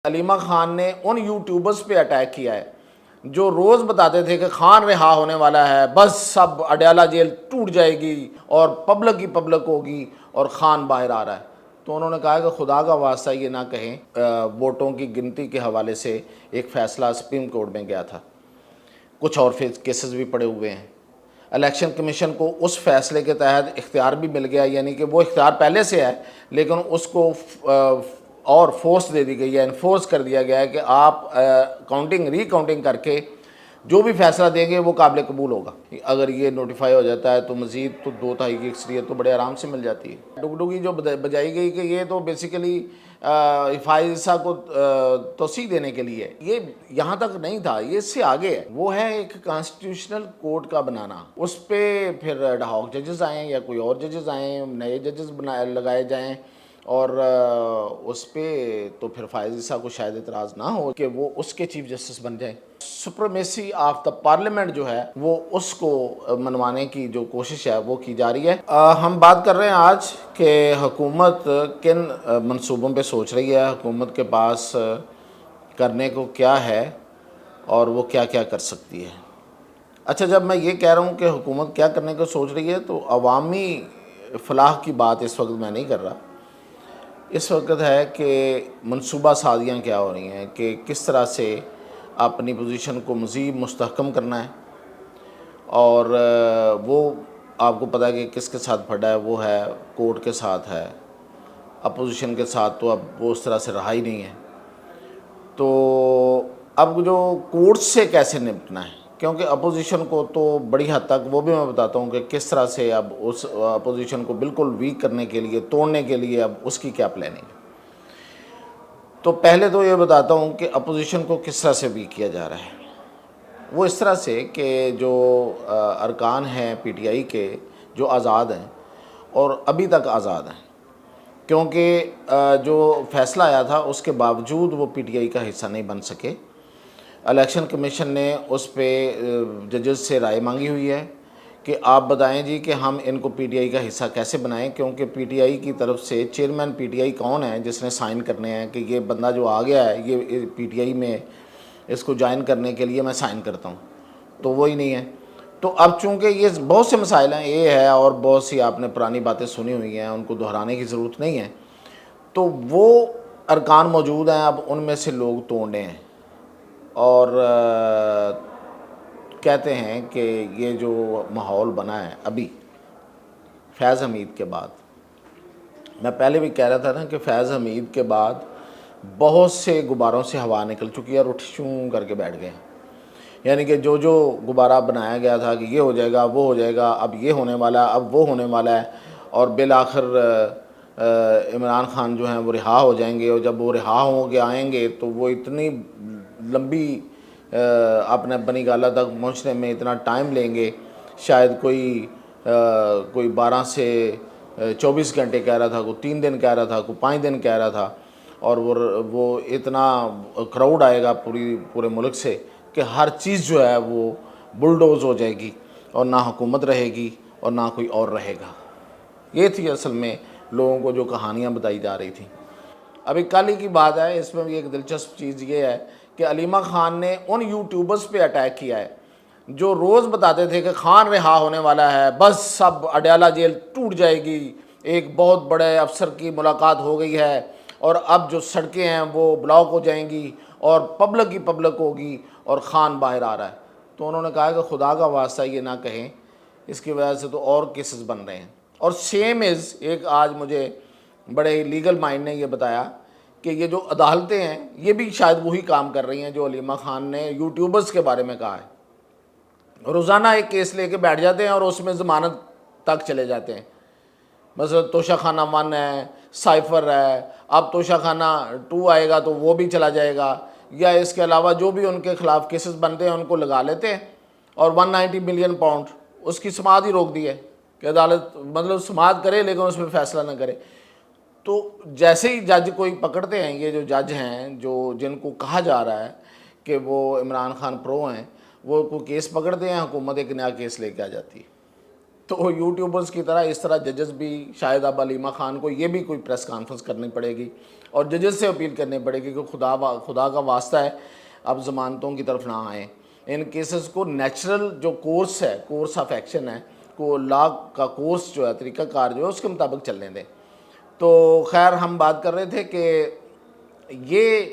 علیمہ خان نے ان یوٹیوبرز پہ اٹیک کیا ہے جو روز بتاتے تھے کہ خان رہا ہونے والا ہے، بس سب اڈیالہ جیل ٹوٹ جائے گی اور پبلک ہی پبلک ہوگی اور خان باہر آ رہا ہے۔ تو انہوں نے کہا کہ خدا کا واسطہ یہ نہ کہیں، ووٹوں کی گنتی کے حوالے سے ایک فیصلہ سپریم کورٹ میں گیا تھا، کچھ اور کیسز بھی پڑے ہوئے ہیں۔ الیکشن کمیشن کو اس فیصلے کے تحت اختیار بھی مل گیا، یعنی کہ وہ اختیار پہلے سے ہے لیکن اس کو اور فورس دے دی گئی ہے، انفورس کر دیا گیا ہے کہ آپ ری کاؤنٹنگ کر کے جو بھی فیصلہ دیں گے وہ قابل قبول ہوگا۔ اگر یہ نوٹیفائی ہو جاتا ہے تو مزید تو 2/3 کی اکثریت تو بڑے آرام سے مل جاتی ہے۔ ڈگڈگی جو بجائی گئی کہ یہ تو بیسیکلی حفاظ عیسیٰ کو توسیع دینے کے لیے، یہ یہاں تک نہیں تھا، یہ اس سے آگے ہے۔ وہ ہے ایک کانسٹیٹیوشنل کورٹ کا بنانا، اس پہ پھر ایڈ ہاک ججز آئیں یا کوئی اور ججز آئیں، نئے ججز لگائے جائیں، اور اس پہ تو پھر فائز عیسیٰ کو شاید اعتراض نہ ہو کہ وہ اس کے چیف جسٹس بن جائیں۔ سپریمیسی آف دا پارلیمنٹ جو ہے وہ اس کو منوانے کی جو کوشش ہے وہ کی جا رہی ہے۔ ہم بات کر رہے ہیں آج کہ حکومت کن منصوبوں پہ سوچ رہی ہے، حکومت کے پاس کرنے کو کیا ہے اور وہ کیا کیا کر سکتی ہے۔ اچھا، جب میں یہ کہہ رہا ہوں کہ حکومت کیا کرنے کو سوچ رہی ہے تو عوامی فلاح کی بات اس وقت میں نہیں کر رہا، اس وقت ہے کہ منصوبہ سازیاں کیا ہو رہی ہیں کہ کس طرح سے اپنی پوزیشن کو مزید مستحکم کرنا ہے، اور وہ آپ کو پتہ ہے کہ کس کے ساتھ پھڑا ہے، وہ ہے کورٹ کے ساتھ ہے، اپوزیشن کے ساتھ تو اب وہ اس طرح سے رہا ہی نہیں ہے۔ تو اب جو کورٹ سے کیسے نپٹنا ہے، کیونکہ اپوزیشن کو تو بڑی حد تک وہ بھی میں بتاتا ہوں کہ کس طرح سے اب اس اپوزیشن کو بالکل ویک کرنے کے لیے، توڑنے کے لیے اب اس کی کیا پلاننگ ہے۔ تو پہلے تو یہ بتاتا ہوں کہ اپوزیشن کو کس طرح سے ویک کیا جا رہا ہے۔ وہ اس طرح سے کہ جو ارکان ہیں پی ٹی آئی کے جو آزاد ہیں اور ابھی تک آزاد ہیں، کیونکہ جو فیصلہ آیا تھا اس کے باوجود وہ پی ٹی آئی کا حصہ نہیں بن سکے۔ الیکشن کمیشن نے اس پہ ججز سے رائے مانگی ہوئی ہے کہ آپ بتائیں جی کہ ہم ان کو پی ٹی آئی کا حصہ کیسے بنائیں، کیونکہ پی ٹی آئی کی طرف سے چیئرمین پی ٹی آئی کون ہے جس نے سائن کرنے ہیں کہ یہ بندہ جو آ گیا ہے یہ پی ٹی آئی میں اس کو جوائن کرنے کے لیے میں سائن کرتا ہوں، تو وہی نہیں ہے۔ تو اب چونکہ یہ بہت سے مسائل ہیں، یہ ہے اور بہت سی آپ نے پرانی باتیں سنی ہوئی ہیں، ان کو دہرانے کی ضرورت نہیں ہے، تو وہ ارکان موجود ہیں، اب ان میں سے لوگ توڑنے ہیں اور کہتے ہیں کہ یہ جو ماحول بنا ہے ابھی فیض حمید کے بعد، میں پہلے بھی کہہ رہا تھا نا کہ فیض حمید کے بعد بہت سے غباروں سے ہوا نکل چکی ہے اور اٹھ شوں کر کے بیٹھ گئے ہیں، یعنی کہ جو غبارہ بنایا گیا تھا کہ یہ ہو جائے گا، وہ ہو جائے گا، اب یہ ہونے والا ہے، اب وہ ہونے والا ہے، اور بالآخر عمران خان جو ہیں وہ رہا ہو جائیں گے، اور جب وہ رہا ہو کے آئیں گے تو وہ اتنی لمبی اپنے بنی گالہ تک پہنچنے میں اتنا ٹائم لیں گے، شاید کوئی 12 سے 24 گھنٹے کہہ رہا تھا، کوئی 3 دن کہہ رہا تھا، کوئی 5 دن کہہ رہا تھا، اور وہ اتنا کراؤڈ آئے گا پورے ملک سے کہ ہر چیز جو ہے وہ بلڈوز ہو جائے گی اور نہ حکومت رہے گی اور نہ کوئی اور رہے گا۔ یہ تھی اصل میں لوگوں کو جو کہانیاں بتائی جا رہی تھیں۔ ابھی کل ہی کی بات ہے، اس میں بھی ایک دلچسپ چیز یہ ہے کہ علیمہ خان نے ان یوٹیوبرز پہ اٹیک کیا ہے جو روز بتاتے تھے کہ خان رہا ہونے والا ہے، بس سب اڈیالہ جیل ٹوٹ جائے گی، ایک بہت بڑے افسر کی ملاقات ہو گئی ہے اور اب جو سڑکیں ہیں وہ بلاک ہو جائیں گی اور پبلک ہی پبلک ہوگی اور خان باہر آ رہا ہے۔ تو انہوں نے کہا کہ خدا کا واسطہ یہ نہ کہیں، اس کی وجہ سے تو اور کیسز بن رہے ہیں۔ اور سیم از ایک آج مجھے بڑے لیگل مائنڈ نے یہ بتایا کہ یہ جو عدالتیں ہیں یہ بھی شاید وہی کام کر رہی ہیں جو علیمہ خان نے یوٹیوبرز کے بارے میں کہا ہے، روزانہ ایک کیس لے کے بیٹھ جاتے ہیں اور اس میں ضمانت تک چلے جاتے ہیں۔ مثلا توشہ خانہ 1 ہے، سائفر ہے، اب توشہ خانہ 2 آئے گا تو وہ بھی چلا جائے گا، یا اس کے علاوہ جو بھی ان کے خلاف کیسز بنتے ہیں ان کو لگا لیتے ہیں، اور 190 ملین پاؤنڈ اس کی سماعت ہی روک دی ہے کہ عدالت مطلب سماعت کرے لیکن اس میں فیصلہ نہ کرے۔ تو جیسے ہی جج کوئی پکڑتے ہیں، یہ جو جج ہیں جن کو کہا جا رہا ہے کہ وہ عمران خان پرو ہیں، وہ کوئی کیس پکڑتے ہیں، حکومت ایک نیا کیس لے کے آ جاتی ہے۔ تو یوٹیوبرز کی طرح اس طرح ججز بھی شاید اب علیمہ خان کو یہ بھی کوئی پریس کانفرنس کرنی پڑے گی اور ججز سے اپیل کرنی پڑے گی کہ خدا کا واسطہ ہے اب ضمانتوں کی طرف نہ آئیں، ان کیسز کو نیچرل جو کورس ہے، کورس آف ایکشن ہے، کو لا کا کورس جو ہے، طریقہ کار جو ہے اس کے مطابق چلنے دیں۔ تو خیر ہم بات کر رہے تھے کہ یہ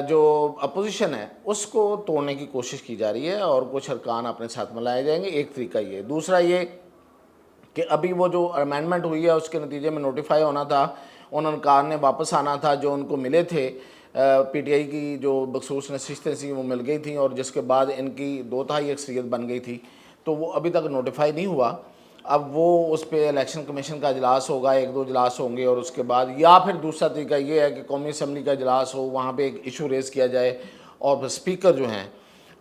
جو اپوزیشن ہے اس کو توڑنے کی کوشش کی جا رہی ہے اور کچھ ارکان اپنے ساتھ ملائے جائیں گے، ایک طریقہ یہ۔ دوسرا یہ کہ ابھی وہ جو امینڈمنٹ ہوئی ہے اس کے نتیجے میں نوٹیفائی ہونا تھا، ان ارکان نے واپس آنا تھا جو ان کو ملے تھے، پی ٹی آئی کی جو بخصوص نشستیں تھیں وہ مل گئی تھیں اور جس کے بعد ان کی 2/3 اکثریت بن گئی تھی، تو وہ ابھی تک نوٹیفائی نہیں ہوا۔ اب وہ اس پہ الیکشن کمیشن کا اجلاس ہوگا، 1-2 اجلاس ہوں گے، اور اس کے بعد یا پھر دوسرا طریقہ یہ ہے کہ قومی اسمبلی کا اجلاس ہو، وہاں پہ ایک ایشو ریز کیا جائے اور پھر اسپیکر جو ہیں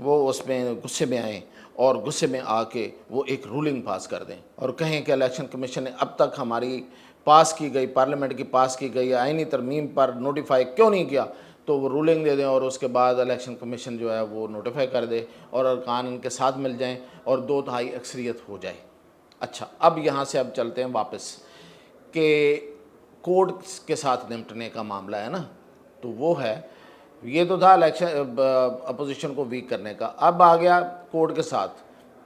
وہ اس میں غصے میں آئیں اور غصے میں آ کے وہ ایک رولنگ پاس کر دیں اور کہیں کہ الیکشن کمیشن نے اب تک ہماری پاس کی گئی، پارلیمنٹ کی پاس کی گئی آئینی ترمیم پر نوٹیفائی کیوں نہیں کیا، تو وہ رولنگ دے دیں اور اس کے بعد الیکشن کمیشن جو ہے وہ نوٹیفائی کر دے اور ارکان ان کے ساتھ مل جائیں اور 2/3 اکثریت ہو جائے۔ اچھا، اب یہاں سے اب چلتے ہیں واپس کہ کوڈ کے ساتھ نمٹنے کا معاملہ ہے نا، تو وہ ہے، یہ تو تھا الیکشن اپوزیشن کو ویک کرنے کا، اب آ گیا کوڈ کے ساتھ،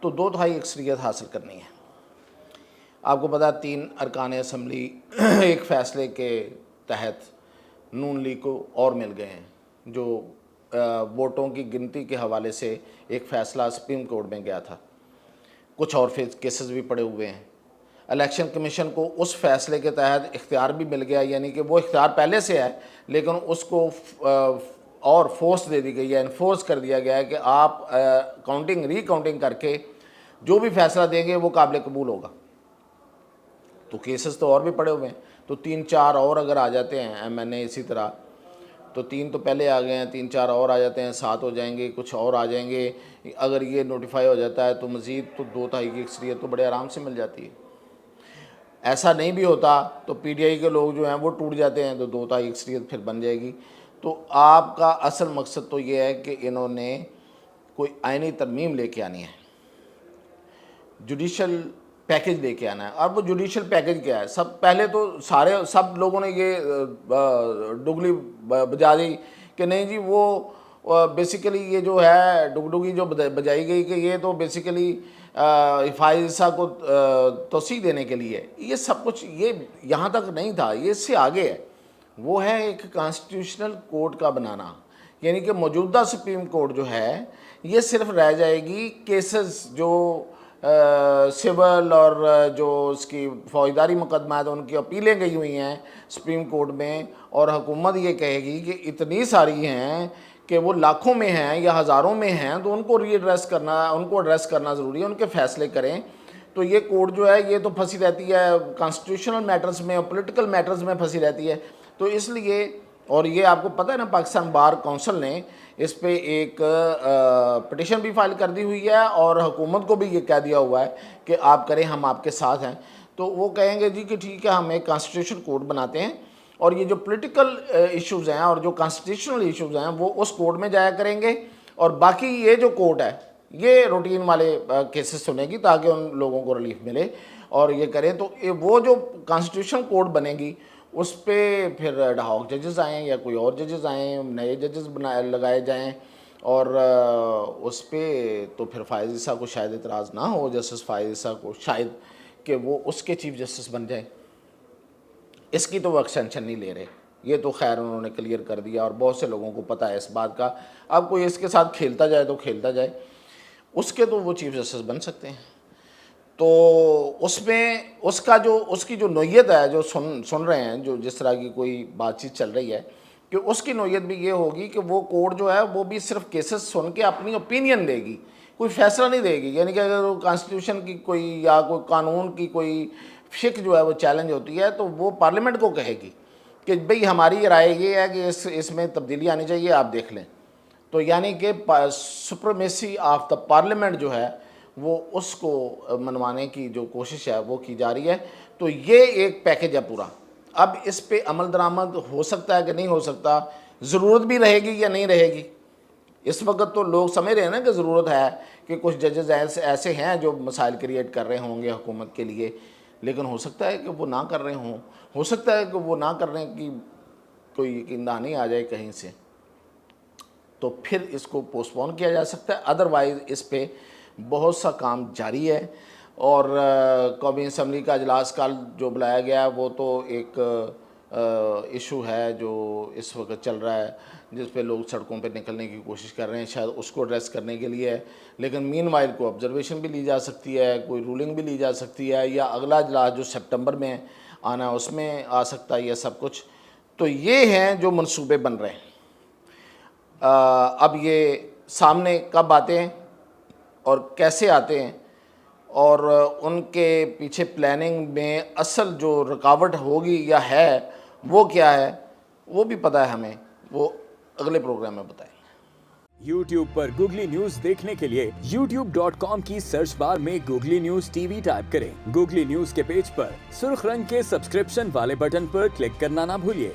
تو 2/3 اکثریت حاصل کرنی ہے۔ آپ کو پتا 3 ارکان اسمبلی ایک فیصلے کے تحت نون لیگ کو اور مل گئے ہیں، جو ووٹوں کی گنتی کے حوالے سے ایک فیصلہ سپریم کورٹ میں گیا تھا، کچھ اور کیسز بھی پڑے ہوئے ہیں۔ الیکشن کمیشن کو اس فیصلے کے تحت اختیار بھی مل گیا، یعنی کہ وہ اختیار پہلے سے ہے لیکن اس کو اور فورس دے دی گئی ہے، انفورس کر دیا گیا ہے کہ آپ ری کاؤنٹنگ کر کے جو بھی فیصلہ دیں گے وہ قابل قبول ہوگا۔ تو کیسز تو اور بھی پڑے ہوئے ہیں، تو 3-4 اور اگر آ جاتے ہیں ایم این اے اسی طرح، تو 3 تو پہلے آ گئے ہیں، 3-4 اور آ جاتے ہیں، 7 ہو جائیں گے، کچھ اور آ جائیں گے، اگر یہ نوٹیفائی ہو جاتا ہے تو مزید تو 2/3 کی اکثریت تو بڑے آرام سے مل جاتی ہے۔ ایسا نہیں بھی ہوتا تو پی ٹی آئی کے لوگ جو ہیں وہ ٹوٹ جاتے ہیں تو 2/3 اکثریت پھر بن جائے گی۔ تو آپ کا اصل مقصد تو یہ ہے کہ انہوں نے کوئی آئینی ترمیم لے کے آنی ہے، جوڈیشل پیکج لے کے آنا ہے، اور وہ جوڈیشل پیکج کیا ہے؟ پہلے تو سب لوگوں نے یہ ڈگلی بجا دی کہ نہیں جی وہ بیسیکلی یہ جو ہے ڈگڈگی جو بجائی گئی کہ یہ تو بیسیکلی حفاظ عیسیٰ کو توسیع دینے کے لیے، یہ سب کچھ یہ یہاں تک نہیں تھا، یہ اس سے آگے ہے، وہ ہے ایک کانسٹیٹیوشنل کورٹ کا بنانا، یعنی کہ موجودہ سپریم کورٹ جو ہے یہ صرف رہ جائے گی کیسز جو سول اور جو اس کی فوجداری مقدمات ان کی اپیلیں گئی ہوئی ہیں سپریم کورٹ میں، اور حکومت یہ کہے گی کہ اتنی ساری ہیں کہ وہ لاکھوں میں ہیں یا ہزاروں میں ہیں، تو ان کو ایڈریس کرنا ضروری ہے، ان کے فیصلے کریں۔ تو یہ کورٹ جو ہے یہ تو پھنسی رہتی ہے کانسٹیٹیوشنل میٹرز میں اور پولیٹیکل میٹرز میں پھنسی رہتی ہے، تو اس لیے، اور یہ آپ کو پتہ ہے نا پاکستان بار کونسل نے اس پہ ایک پٹیشن بھی فائل کر دی ہوئی ہے اور حکومت کو بھی یہ کہہ دیا ہوا ہے کہ آپ کریں، ہم آپ کے ساتھ ہیں۔ تو وہ کہیں گے جی کہ ٹھیک ہے ہم ایک کانسٹیٹیوشن کورٹ بناتے ہیں اور یہ جو پولیٹیکل ایشوز ہیں اور جو کانسٹیٹیوشنل ایشوز ہیں وہ اس کورٹ میں جایا کریں گے، اور باقی یہ جو کورٹ ہے یہ روٹین والے کیسز سنے گی تاکہ ان لوگوں کو ریلیف ملے اور یہ کریں۔ تو وہ جو کانسٹیٹیوشن کورٹ بنے گی اس پہ پھر ایڈ ہاک ججز آئیں یا کوئی اور ججز آئیں، نئے ججز لگائے جائیں، اور اس پہ تو پھر فائز عیسیٰ کو شاید اعتراض نہ ہو، جسٹس فائز عیسیٰ کو شاید کہ وہ اس کے چیف جسٹس بن جائیں۔ اس کی تو وہ ایکسٹینشن نہیں لے رہے، یہ تو خیر انہوں نے کلیئر کر دیا اور بہت سے لوگوں کو پتہ ہے اس بات کا، اب کوئی اس کے ساتھ کھیلتا جائے تو کھیلتا جائے، اس کے تو وہ چیف جسٹس بن سکتے ہیں۔ تو اس میں اس کی جو نوعیت ہے جو سن رہے ہیں، جو جس طرح کی کوئی بات چیت چل رہی ہے کہ اس کی نوعیت بھی یہ ہوگی کہ وہ کورٹ جو ہے وہ بھی صرف کیسز سن کے اپنی اوپینین دے گی، کوئی فیصلہ نہیں دے گی، یعنی کہ اگر کانسٹیٹیوشن کی کوئی یا کوئی قانون کی کوئی شک جو ہے وہ چیلنج ہوتی ہے تو وہ پارلیمنٹ کو کہے گی کہ بھئی ہماری رائے یہ ہے کہ اس میں تبدیلی آنی چاہیے، آپ دیکھ لیں۔ تو یعنی کہ سپریمیسی آف دا پارلیمنٹ جو ہے وہ اس کو منوانے کی جو کوشش ہے وہ کی جا رہی ہے۔ تو یہ ایک پیکج ہے پورا، اب اس پہ عمل درآمد ہو سکتا ہے کہ نہیں ہو سکتا، ضرورت بھی رہے گی یا نہیں رہے گی، اس وقت تو لوگ سمجھ رہے ہیں نا کہ ضرورت ہے کہ کچھ ججز ایسے ہیں جو مسائل کریٹ کر رہے ہوں گے حکومت کے لیے، لیکن ہو سکتا ہے کہ وہ نہ کر رہے ہوں، ہو سکتا ہے کہ وہ نہ کرنے کی کوئی یقین دہانی آ جائے کہیں سے، تو پھر اس کو پوسٹ پون کیا جا سکتا ہے. ادروائز اس پہ بہت سا کام جاری ہے. اور قومی اسمبلی کا اجلاس کل جو بلایا گیا ہے وہ تو ایک ایشو ہے جو اس وقت چل رہا ہے، جس پہ لوگ سڑکوں پہ نکلنے کی کوشش کر رہے ہیں، شاید اس کو ایڈریس کرنے کے لیے ہے. لیکن مین وائل کو آبزرویشن بھی لی جا سکتی ہے، کوئی رولنگ بھی لی جا سکتی ہے، یا اگلا اجلاس جو سپٹمبر میں آنا ہے اس میں آ سکتا ہے یہ سب کچھ. تو یہ ہیں جو منصوبے بن رہے ہیں. اب یہ سامنے کب آتے ہیں اور کیسے آتے ہیں اور ان کے پیچھے پلاننگ میں اصل جو رکاوٹ ہوگی یا ہے وہ کیا ہے، وہ بھی پتہ ہے ہمیں، وہ اگلے پروگرام میں بتائیں گے. YouTube پر گوگلی نیوز دیکھنے کے لیے youtube.com کی سرچ بار میں googly news T V type کریں. گوگلی نیوز کے پیج پر سرخ رنگ کے سبسکرپشن والے بٹن پر کلک کرنا نہ بھولیے.